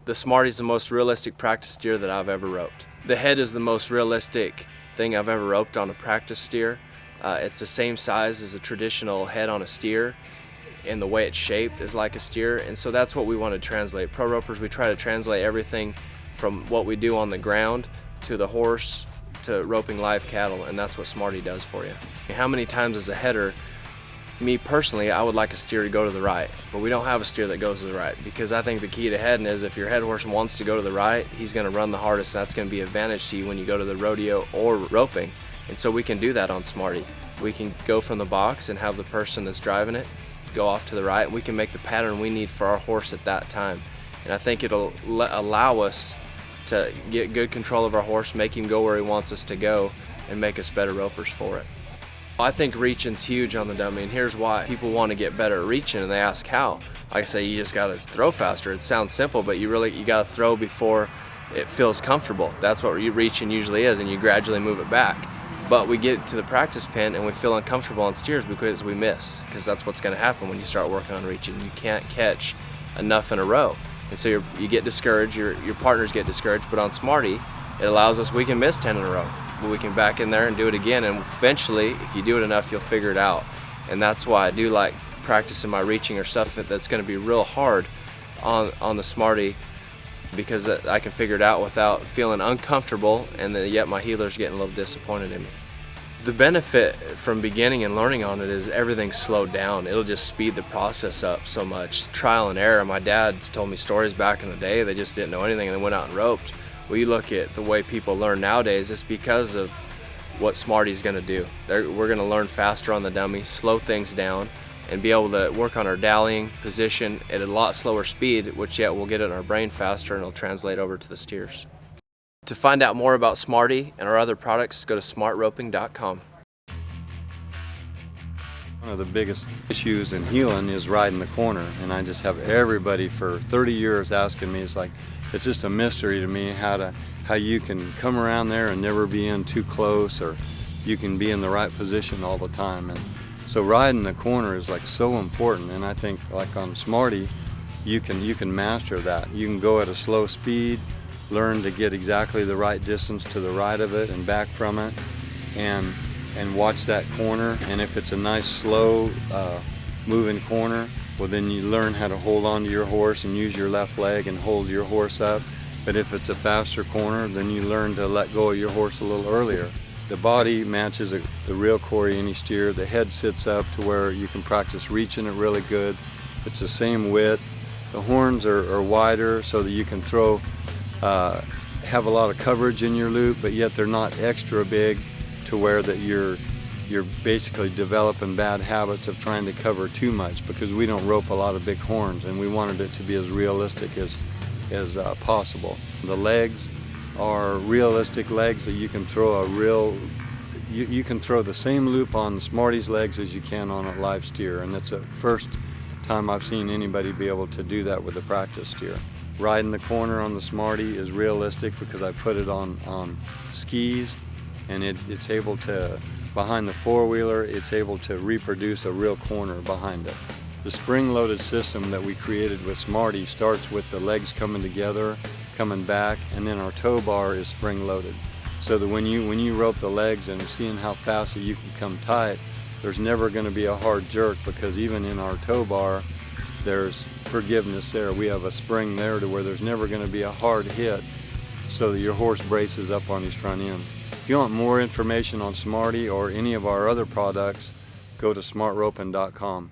The Smarty is the most realistic practice steer that I've ever roped. The head is the most realistic thing I've ever roped on a practice steer. It's the same size as a traditional head on a steer, and the way it's shaped is like a steer, and so that's what we want to translate. Pro ropers, we try to translate everything from what we do on the ground to the horse to roping live cattle, and that's what Smarty does for you. How many times as a header, me personally, I would like a steer to go to the right, but we don't have a steer that goes to the right, because I think the key to heading is if your head horse wants to go to the right, he's going to run the hardest, and that's going to be an advantage to you when you go to the rodeo or roping. And so we can do that on Smarty. We can go from the box and have the person that's driving it go off to the right, and we can make the pattern we need for our horse at that time. And I think it'll allow us to get good control of our horse, make him go where he wants us to go, and make us better ropers for it. I think reaching's huge on the dummy, and here's why. People want to get better at reaching, and they ask how. Like I say, you just got to throw faster. It sounds simple, but you got to throw before it feels comfortable. That's what reaching usually is, and you gradually move it back. But we get to the practice pen and we feel uncomfortable on steers because we miss, because that's what's going to happen when you start working on reaching. You can't catch enough in a row, and so you get discouraged. Your partners get discouraged. But on Smarty, it allows us, we can miss 10 in a row, but we can back in there and do it again, and eventually, if you do it enough, you'll figure it out. And that's why I do like practicing my reaching or stuff that's going to be real hard on the Smarty, because I can figure it out without feeling uncomfortable, and then yet my heeler's getting a little disappointed in me. The benefit from beginning and learning on it is everything's slowed down. It'll just speed the process up so much. Trial and error. My dad's told me stories back in the day, they just didn't know anything and they went out and roped. Well, you look at the way people learn nowadays, it's because of what Smarty's going to do. We're going to learn faster on the dummy, slow things down, and be able to work on our dallying position at a lot slower speed, which yet we'll get it in our brain faster and it'll translate over to the steers. To find out more about Smarty and our other products, go to smartroping.com. One of the biggest issues in heeling is riding the corner, and I just have everybody for 30 years asking me, it's just a mystery to me how you can come around there and never be in too close, or you can be in the right position all the time. And so riding the corner is so important, and I think on Smarty you can master that. You can go at a slow speed, learn to get exactly the right distance to the right of it and back from it, and watch that corner. And if it's a nice slow moving corner, well, then you learn how to hold on to your horse and use your left leg and hold your horse up. But if it's a faster corner, then you learn to let go of your horse a little earlier. The body matches the real Corriini steer. The head sits up to where you can practice reaching it really good. It's the same width. The horns are wider so that you can throw, have a lot of coverage in your loop, but yet they're not extra big to where that you're basically developing bad habits of trying to cover too much, because we don't rope a lot of big horns, and we wanted it to be as realistic as possible. The legs are realistic legs that you can throw you can throw the same loop on Smarty's legs as you can on a live steer, and that's the first time I've seen anybody be able to do that with a practice steer. Riding the corner on the Smarty is realistic because I put it on skis, and it's able to, behind the four-wheeler, it's able to reproduce a real corner behind it. The spring-loaded system that we created with Smarty starts with the legs coming together, coming back, and then our tow bar is spring-loaded. So that when you rope the legs and seeing how fast that you can come tight, there's never going to be a hard jerk, because even in our tow bar, there's forgiveness there. We have a spring there to where there's never going to be a hard hit, so that your horse braces up on his front end. If you want more information on Smarty or any of our other products, go to smartroping.com.